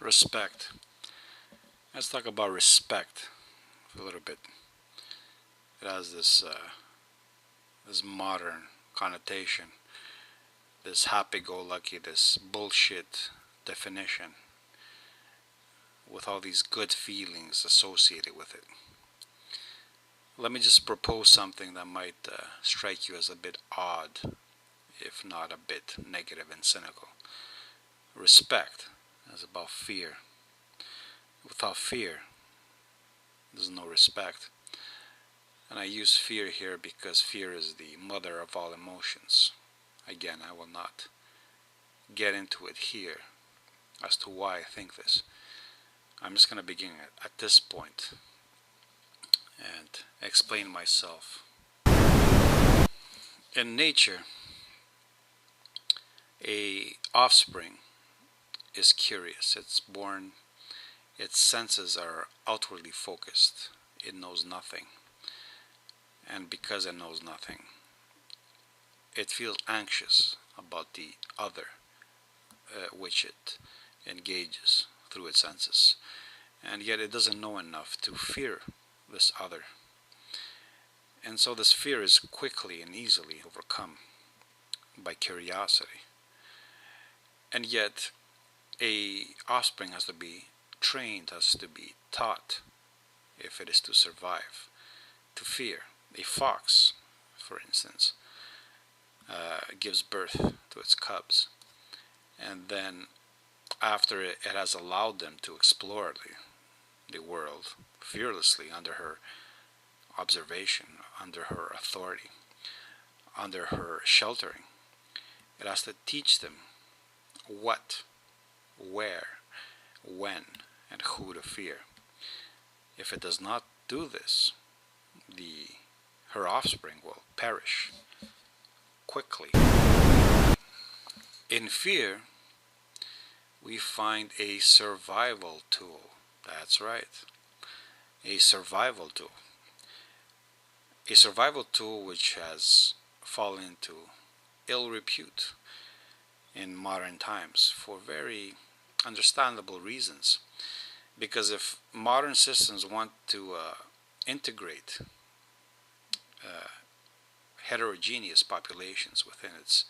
Respect. Let's talk about respect for a little bit. It has this modern connotation, this happy-go-lucky, this bullshit definition, with all these good feelings associated with it. Let me just propose something that might strike you as a bit odd, if not a bit negative and cynical. Respect is about fear. Without fear, there's no respect. And I use fear here because fear is the mother of all emotions. Again, I will not get into it here as to why I think this. I'm just going to begin at this point and explain myself. In nature, a offspring is curious. It's born, its senses are outwardly focused. It knows nothing. And because it knows nothing, it feels anxious about the other, which it engages through its senses. And yet it doesn't know enough to fear this other. And so this fear is quickly and easily overcome by curiosity. And yet a offspring has to be trained, has to be taught, if it is to survive, to fear. A fox, for instance, gives birth to its cubs, and then after it has allowed them to explore the world fearlessly under her observation, under her authority, under her sheltering, it has to teach them what, where, when, and who to fear. If it does not do this, her offspring will perish quickly. In fear, we find a survival tool. That's right, a survival tool. A survival tool which has fallen into ill repute in modern times for very understandable reasons. Because if modern systems want to integrate heterogeneous populations within its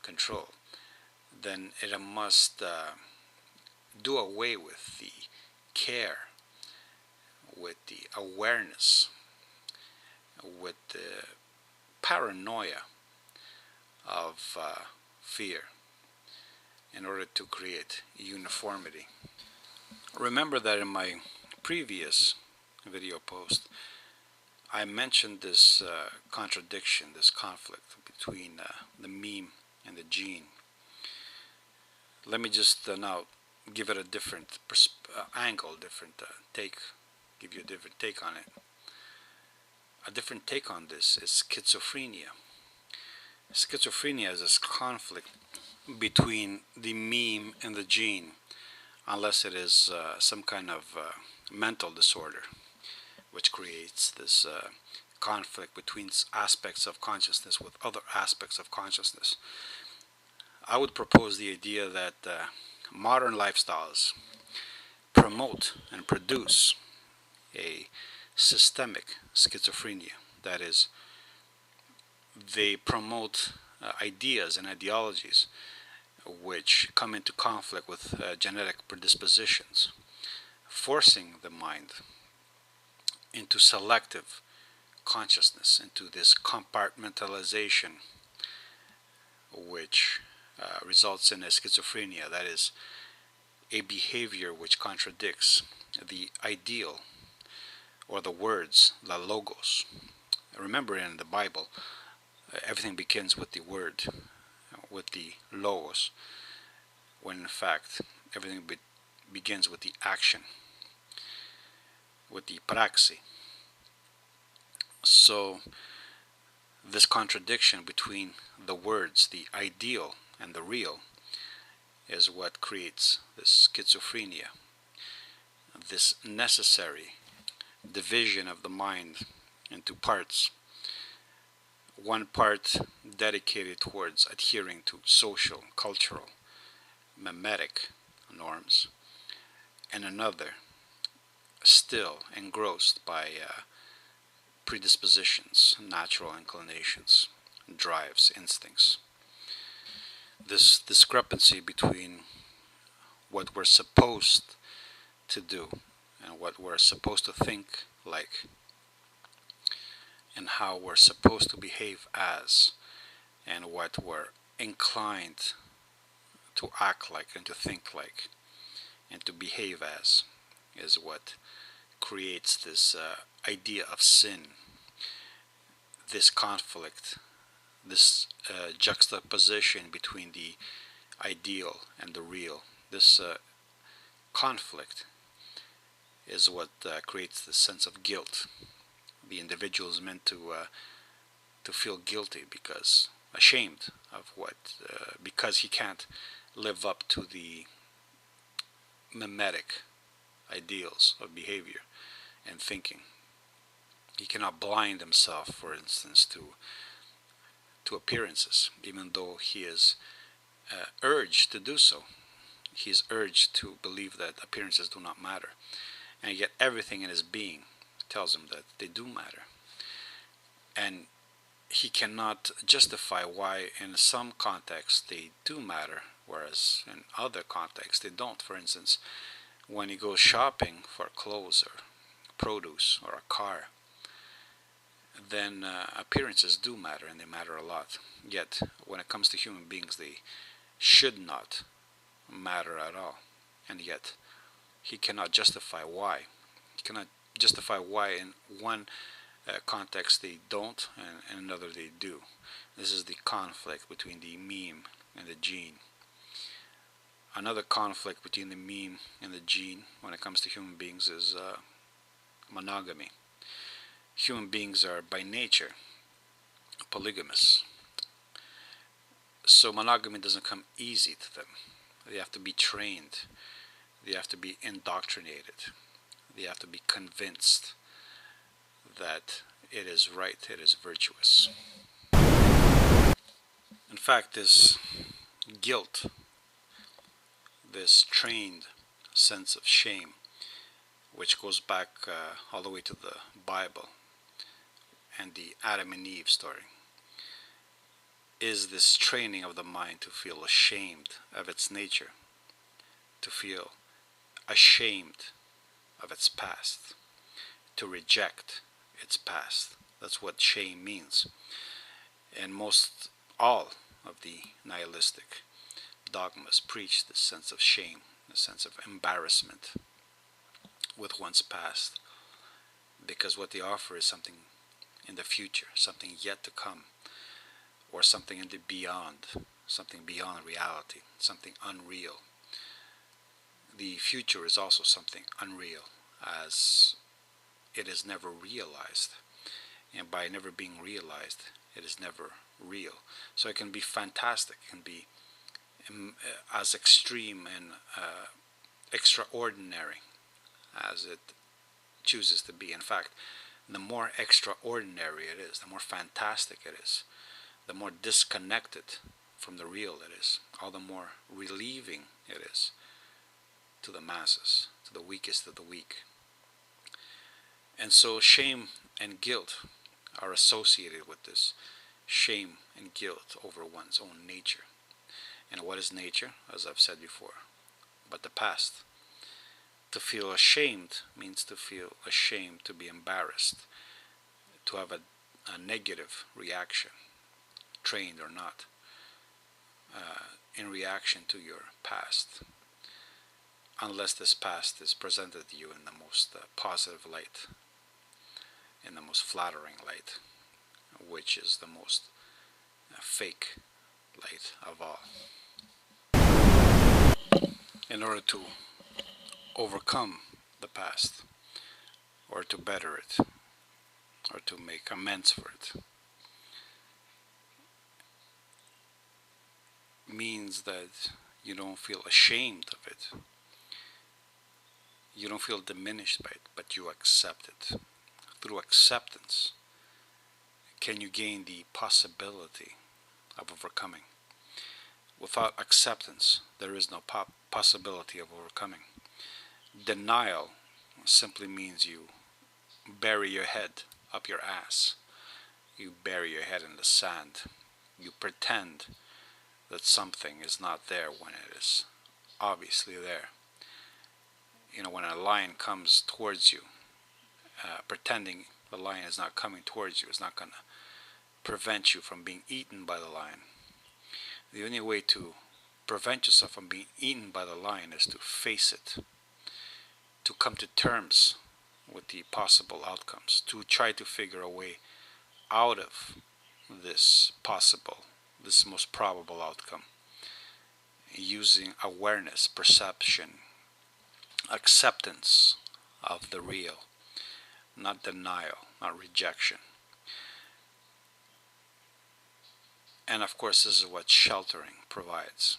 control, then it must do away with the care, with the awareness, with the paranoia of fear in order to create uniformity. Remember that in my previous video post I mentioned this contradiction, this conflict between the meme and the gene. Let me just now give it a different angle, different take, give you a different take on it. A different take on this is schizophrenia. Schizophrenia is this conflict between the meme and the gene, unless it is some kind of mental disorder, which creates this conflict between aspects of consciousness with other aspects of consciousness. I would propose the idea that modern lifestyles promote and produce a systemic schizophrenia. That is, they promote ideas and ideologies which come into conflict with genetic predispositions, forcing the mind into selective consciousness, into this compartmentalization, which results in a schizophrenia. That is, a behavior which contradicts the ideal or the words, the logos. Remember, in the Bible, everything begins with the word, with the logos, when in fact everything begins with the action, with the praxi. So this contradiction between the words, the ideal and the real, is what creates this schizophrenia, this necessary division of the mind into parts. One part dedicated towards adhering to social, cultural, mimetic norms, and another still engrossed by predispositions, natural inclinations, drives, instincts. This discrepancy between what we're supposed to do and what we're supposed to think like and how we're supposed to behave as and what we're inclined to act like and to think like and to behave as is what creates this idea of sin, this conflict, this juxtaposition between the ideal and the real. This conflict is what creates the sense of guilt. The individual is meant to feel guilty because ashamed of what because he can't live up to the mimetic ideals of behavior and thinking. He cannot blind himself, for instance, to appearances, even though he is urged to do so. He is urged to believe that appearances do not matter, and yet everything in his being tells him that they do matter. And he cannot justify why in some contexts they do matter, whereas in other contexts they don't. For instance, when he goes shopping for clothes or produce or a car, then appearances do matter, and they matter a lot. Yet when it comes to human beings, they should not matter at all. And yet he cannot justify why. He cannot justify why in one context they don't and in another they do. This is the conflict between the meme and the gene. Another conflict between the meme and the gene when it comes to human beings is monogamy. Human beings are by nature polygamous. So monogamy doesn't come easy to them. They have to be trained. They have to be indoctrinated. They have to be convinced that it is right, it is virtuous. In fact, this guilt, this trained sense of shame, which goes back all the way to the Bible and the Adam and Eve story, is this training of the mind to feel ashamed of its nature, to feel ashamed of its past, to reject its past. That's what shame means. And most all of the nihilistic dogmas preach this sense of shame, this sense of embarrassment with one's past, because what they offer is something in the future, something yet to come, or something in the beyond, something beyond reality, something unreal. The future is also something unreal, as it is never realized, and by never being realized, it is never real. So it can be fantastic, it can be as extreme and extraordinary as it chooses to be. In fact, the more extraordinary it is, the more fantastic it is, the more disconnected from the real it is, all the more relieving it is to the masses, to the weakest of the weak. And so shame and guilt are associated with this shame and guilt over one's own nature. And what is nature? As I've said before, but the past. To feel ashamed means to feel ashamed, to be embarrassed, to have a negative reaction, trained or not, in reaction to your past, unless this past is presented to you in the most positive light, in the most flattering light, which is the most fake light of all. In order to overcome the past, or to better it, or to make amends for it, means that you don't feel ashamed of it. You don't feel diminished by it, but you accept it. Through acceptance, can you gain the possibility of overcoming. Without acceptance, there is no possibility of overcoming. Denial simply means you bury your head up your ass. You bury your head in the sand. You pretend that something is not there when it is obviously there. You know, when a lion comes towards you, pretending the lion is not coming towards you is not going to prevent you from being eaten by the lion. The only way to prevent yourself from being eaten by the lion is to face it, to come to terms with the possible outcomes, to try to figure a way out of this most probable outcome, using awareness, perception, acceptance of the real, not denial, not rejection. And of course, this is what sheltering provides,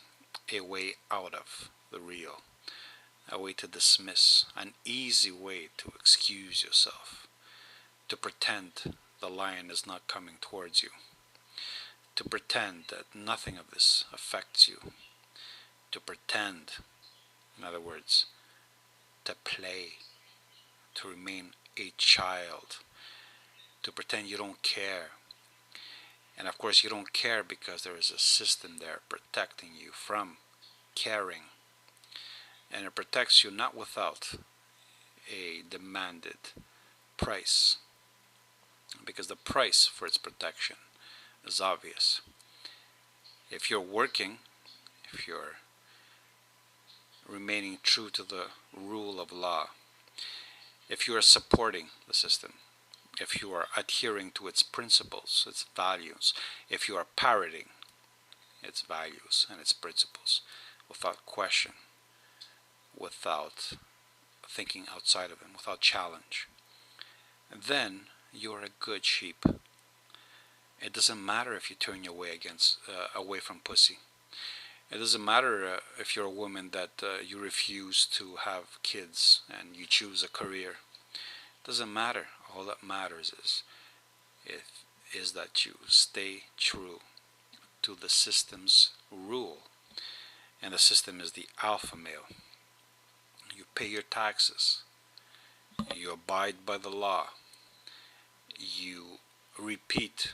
a way out of the real, a way to dismiss, an easy way to excuse yourself, to pretend the lion is not coming towards you, to pretend that nothing of this affects you, to pretend, in other words, to play, to remain a child, to pretend you don't care. And of course you don't care because there is a system there protecting you from caring. And it protects you not without a demanded price, because the price for its protection is obvious. If you're working, if you're remaining true to the rule of law, if you are supporting the system, if you are adhering to its principles, its values, if you are parroting its values and its principles without question, without thinking outside of them, without challenge, then you are a good sheep. It doesn't matter if you turn your way away from pussy. It doesn't matter if you're a woman that you refuse to have kids and you choose a career. It doesn't matter. All that matters is that you stay true to the system's rule. And the system is the alpha male. You pay your taxes. You abide by the law. You repeat,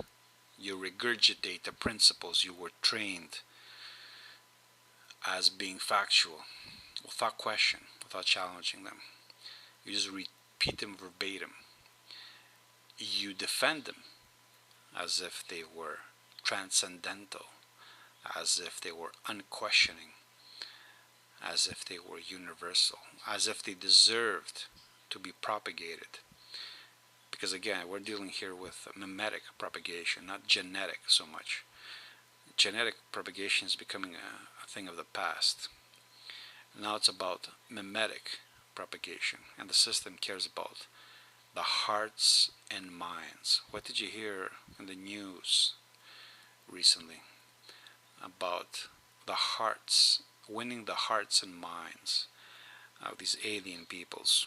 you regurgitate the principles you were trained as being factual, without question, without challenging them. You just repeat them verbatim. You defend them as if they were transcendental, as if they were unquestioning, as if they were universal, as if they deserved to be propagated. Because again, we're dealing here with mimetic propagation, not genetic so much. Genetic propagation is becoming a thing of the past. Now it's about mimetic propagation, and the system cares about the hearts and minds. What did you hear in the news recently about the hearts, winning the hearts and minds of these alien peoples?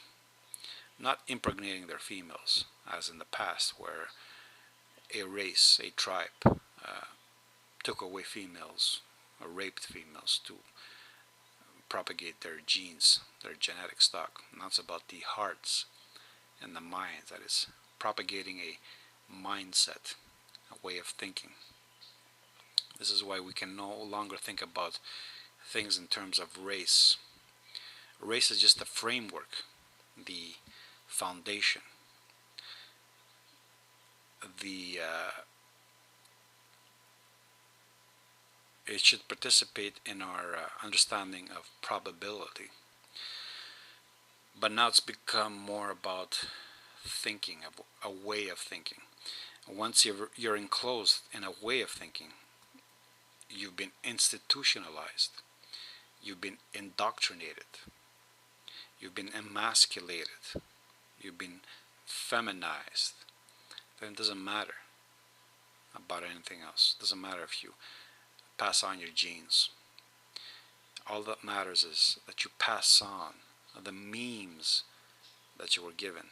Not impregnating their females, as in the past, where a race, a tribe, took away females, or raped females to propagate their genes, their genetic stock. Now it's about the hearts and the minds, that is, propagating a mindset, a way of thinking. This is why we can no longer think about things in terms of race. Race is just the framework, the foundation, it should participate in our understanding of probability. But now it's become more about thinking, a way of thinking. Once you're enclosed in a way of thinking, you've been institutionalized, you've been indoctrinated, you've been emasculated, you've been feminized. Then it doesn't matter about anything else. It doesn't matter if you pass on your genes. All that matters is that you pass on the memes that you were given.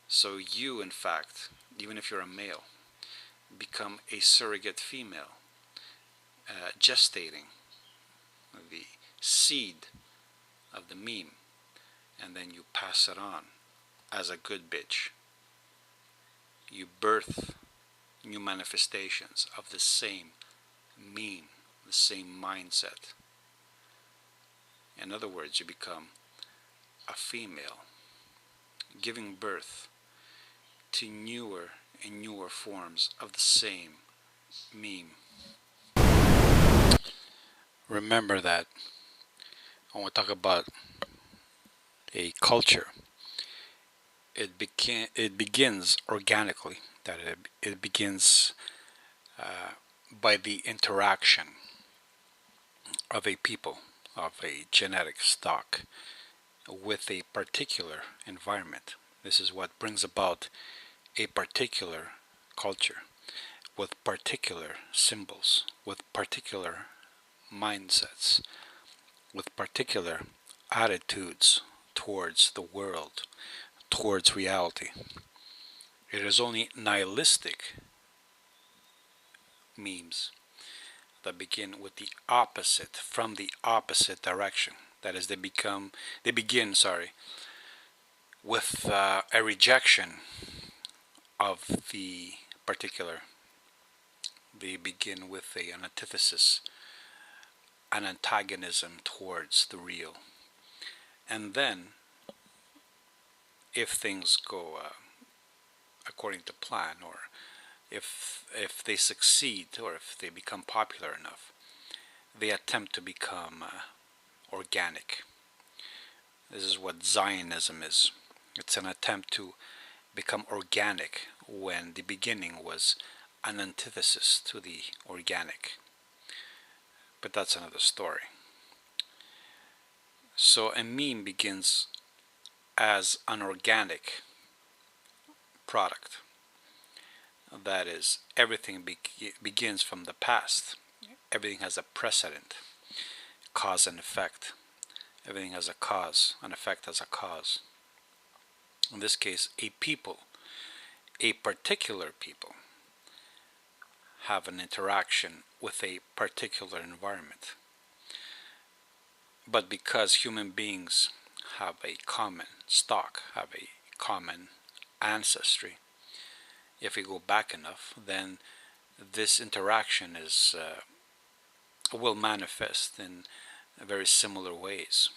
So you, in fact, even if you're a male, become a surrogate female, gestating the seed of the meme. and then you pass it on as a good bitch. You birth new manifestations of the same meme, the same mindset. In other words, you become a female, giving birth to newer and newer forms of the same meme. Remember that when we talk about a culture, it begins organically. That it begins by the interaction of a people, of a genetic stock, with a particular environment. This is what brings about a particular culture, with particular symbols, with particular mindsets, with particular attitudes towards the world, towards reality. It is only nihilistic memes that begin with the opposite, from the opposite direction. That is, they begin with a rejection of the particular. They begin with an antithesis, an antagonism towards the real. And then, if things go according to plan, or if they succeed, or if they become popular enough, they attempt to become organic. This is what Zionism is. It's an attempt to become organic when the beginning was an antithesis to the organic. But that's another story. So a meme begins as an organic product. That is, everything begins from the past. Everything has a precedent, cause and effect. Everything has a cause, an effect has a cause. In this case, a people, a particular people, have an interaction with a particular environment. But because human beings have a common stock, have a common ancestry, if we go back enough, then this interaction will manifest in very similar ways.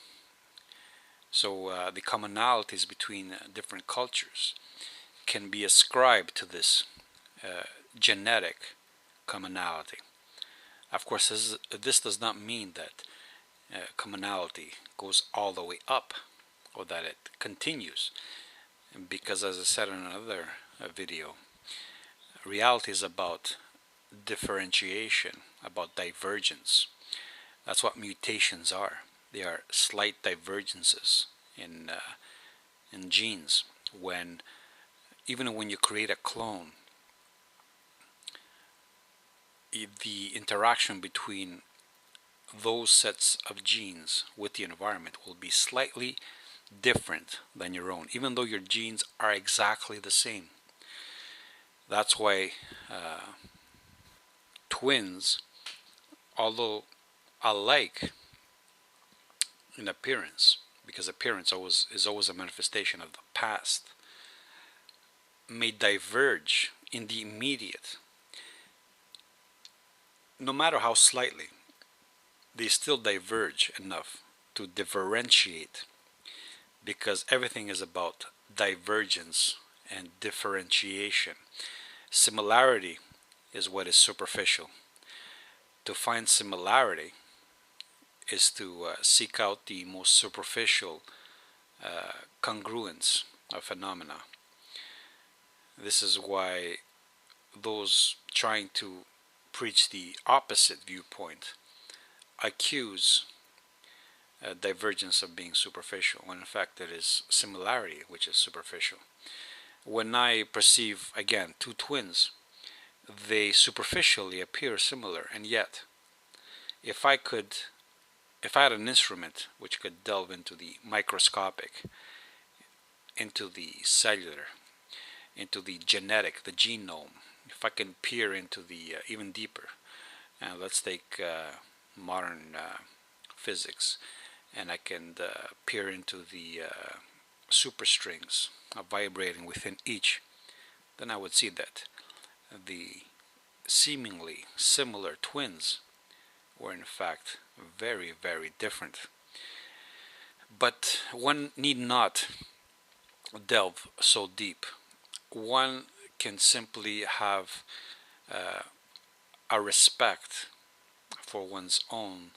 So the commonalities between different cultures can be ascribed to this genetic commonality. Of course, this does not mean that commonality goes all the way up, or that it continues, because as I said in another video, reality is about differentiation, about divergence. That's what mutations are. They are slight divergences in genes. Even when you create a clone, the interaction between those sets of genes with the environment will be slightly different than your own, even though your genes are exactly the same. That's why twins, although alike in appearance, because appearance is always a manifestation of the past, may diverge in the immediate. No matter how slightly, they still diverge enough to differentiate, because everything is about divergence and differentiation. Similarity is what is superficial. To find similarity is to seek out the most superficial congruence of phenomena. This is why those trying to preach the opposite viewpoint accuse divergence of being superficial, when in fact it is similarity which is superficial. When I perceive, again, two twins, they superficially appear similar, and yet if I had an instrument which could delve into the microscopic, into the cellular, into the genetic, the genome, if I can peer into the even deeper, let's take modern physics, and I can peer into the superstrings vibrating within each, then I would see that the seemingly similar twins were in fact very, very different. But one need not delve so deep. One can simply have a respect for one's own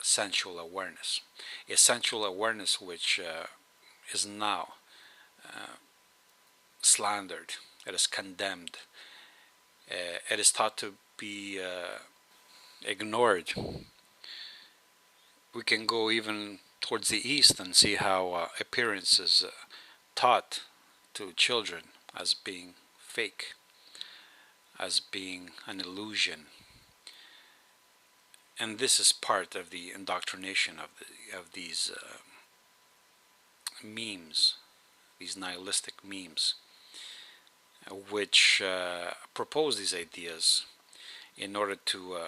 sensual awareness. A sensual awareness which is now slandered, it is condemned, it is thought to be ignored. We can go even towards the east and see how appearance is taught to children as being fake, as being an illusion. And this is part of the indoctrination of these memes, these nihilistic memes, which propose these ideas in order to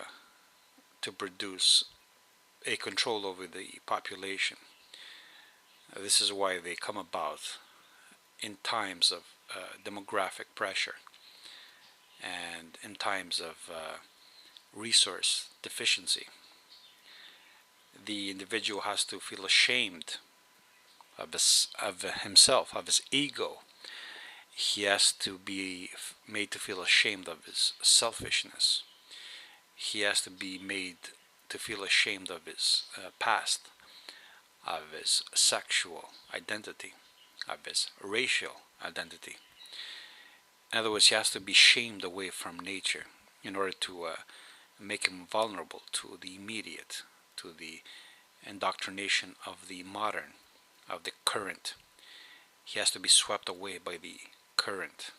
produce a control over the population. This is why they come about in times of demographic pressure and in times of resource deficiency. The individual has to feel ashamed of himself, of his ego. He has to be made to feel ashamed of his selfishness. He has to be made to feel ashamed of his past, of his sexual identity, of his racial identity. In other words, he has to be shamed away from nature in order to make him vulnerable to the immediate, to the indoctrination of the modern, of the current. He has to be swept away by the current.